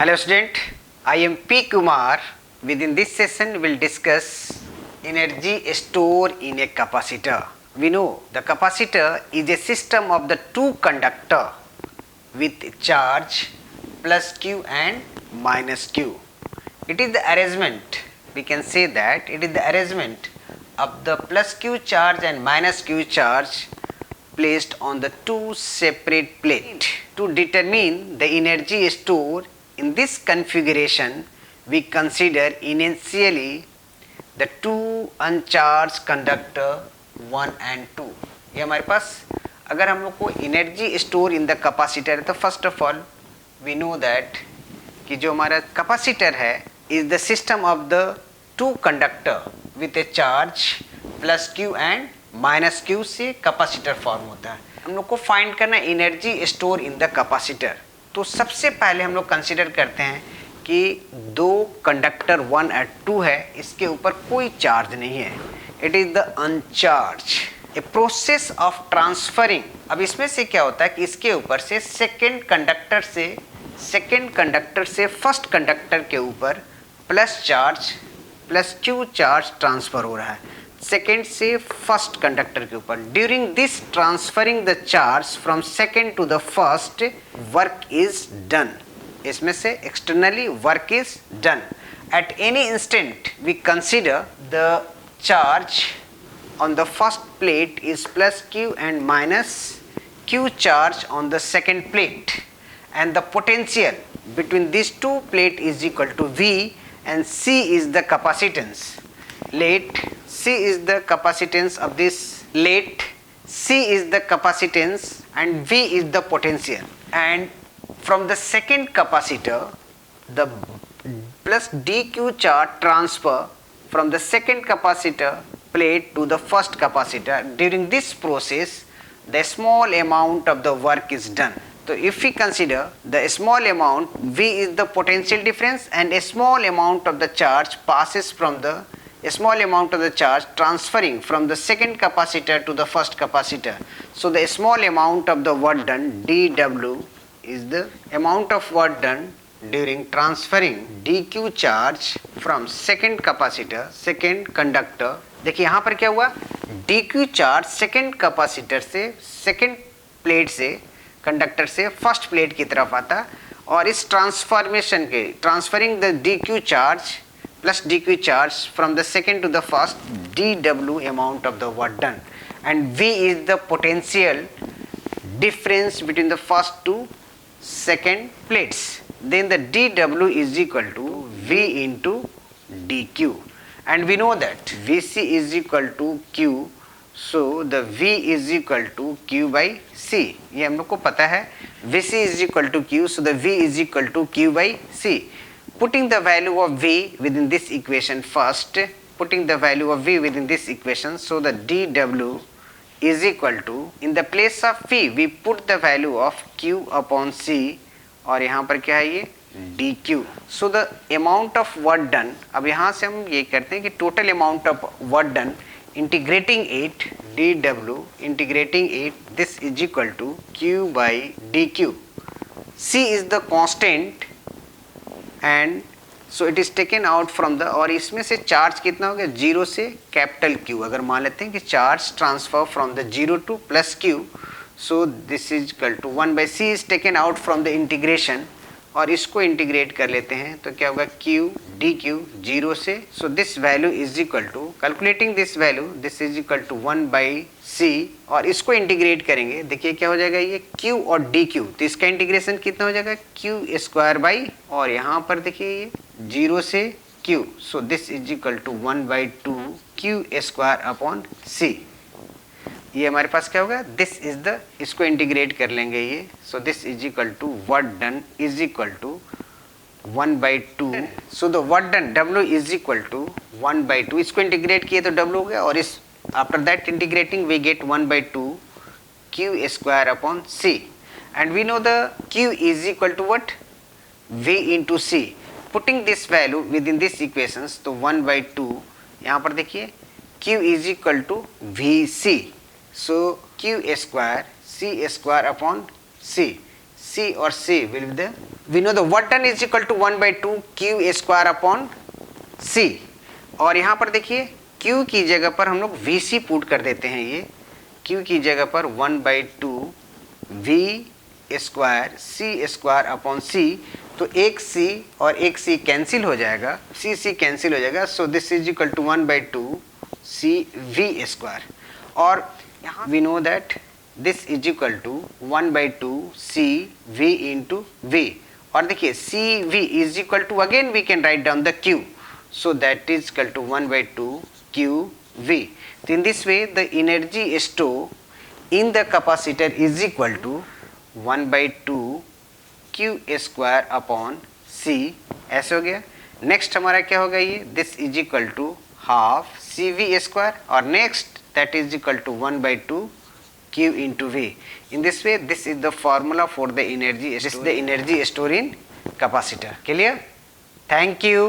Hello student, I am P. Kumar. Within this session we'll discuss energy stored in a capacitor. We know the capacitor is a system of the two conductor with charge plus Q and minus Q. It is the arrangement, we can say that it is the arrangement of the plus Q charge and minus Q charge placed on the two separate plates. To determine the energy stored in this configuration, we consider initially the two uncharged conductor 1 and 2. ये हमारे पास अगर हम लोग को energy store in the capacitor है तो first of all we know that कि जो हमारा कैपेसिटर है is the system of the two conductor with a charge plus Q and minus Q से कैपेसिटर फॉर्म होता है. हम लोग को फाइंड करना energy store in the capacitor. तो सबसे पहले हम लोग कंसिडर करते हैं कि दो कंडक्टर 1 और 2 है, इसके ऊपर कोई चार्ज नहीं है. It is the अनचार्ज. A process of transferring. अब इसमें से क्या होता है कि इसके ऊपर से सेकेंड कंडक्टर से फर्स्ट कंडक्टर के ऊपर plus charge plus Q charge transfer हो रहा है सेकेंड से फर्स्ट कंडक्टर के ऊपर. During this transferring the charge from second to the first work is done. इसमें से externally work is done. At any instant we consider the charge on the first plate is plus Q and minus Q charge on the second plate, and the potential between these two plates is equal to V, and C is the capacitance. Let C is the capacitance of this plate, C is the capacitance and V is the potential. And from the second capacitor the plus dq charge transfer from the second capacitor plate to the first capacitor. During this process the small amount of the work is done. So if we consider the small amount, V is the potential difference, and a small amount of the charge passes from the small amount of the charge transferring from the second capacitor to the first capacitor. So the small amount of the work done, dW, is the amount of work done during transferring dq charge from second capacitor, second conductor. देखिए यहाँ पर क्या हुआ, dq charge second capacitor से second plate से conductor से first plate की तरफ आता, और इस ट्रांसफॉर्मेशन के transferring the dq charge plus dq charge from the second to the first dw amount of the work done, and v is the potential difference between the first two second plates. Then the dW is equal to V into dq, and we know that Vc is equal to Q, so the V is equal to Q by C. ये हम लोग को पता है, Vc is equal to Q, so the V is equal to Q by C. Putting the value of V within this equation first, so the dW is equal to, in the place of V we put the value of Q upon C, और यहाँ पर क्या है ये dq. So the amount of work done, अब यहाँ से हम ये करते हैं कि total amount of work done integrating it dw integrating it, this is equal to q by dq. C is the constant, and so it is taken out from the, और इसमें से चार्ज कितना हो गया, 0 से कैपिटल Q. अगर मान लेते हैं कि charge transfer from the 0 two plus Q, so this is equal to 1 by C is taken out from the integration, और इसको इंटीग्रेट कर लेते हैं तो क्या होगा, Q dq 0 से, so this value is equal to, calculating this value, this is equal to 1 by C, और इसको इंटीग्रेट करेंगे, देखिए क्या हो जाएगा ये Q और dq, तो इसका इंटीग्रेशन कितना हो जाएगा, Q स्क्वायर बाई, और यहाँ पर देखिए ये 0 से Q, so this is equal to 1 by 2 Q square upon C. ये हमारे पास क्या होगा, दिस इज द, इसको इंटीग्रेट कर लेंगे ये, so this is equal to work done is equal to 1 by 2, so the work done W is equal to 1 by 2, इसको इंटीग्रेट किए तो W हो गया, और इस after that integrating we get 1 by 2 Q square upon C, and we know the Q is equal to what, V into C. Putting this value within this equations, तो 1 by 2, यहाँ पर देखिए Q is equal to VC. So Q square C square upon C. C or C will be the, we know the work done is equal to 1/2 Q square upon C, और यहाँ पर देखिए Q की जगह पर हम लोग VC put कर देते हैं, ये Q की जगह पर 1/2 V square C square upon C, तो एक C और एक C कैंसिल हो जाएगा, C कैंसिल हो जाएगा, so this is equal to 1/2 C V square, और यहाँ we know that this is equal to 1/2 C V into V, और देखिए C V is equal to, again we can write down the Q, so that is equal to 1/2 QV. So in this way the energy stored in the capacitor is equal to 1/2 Q square upon C, ऐसे हो गया। Next हमारा क्या होगा, ये this is equal to half CV square, और next that is equal to 1/2 Q into V. In this way this is the formula for the energy, this is the energy stored in capacitor. Clear? Thank you.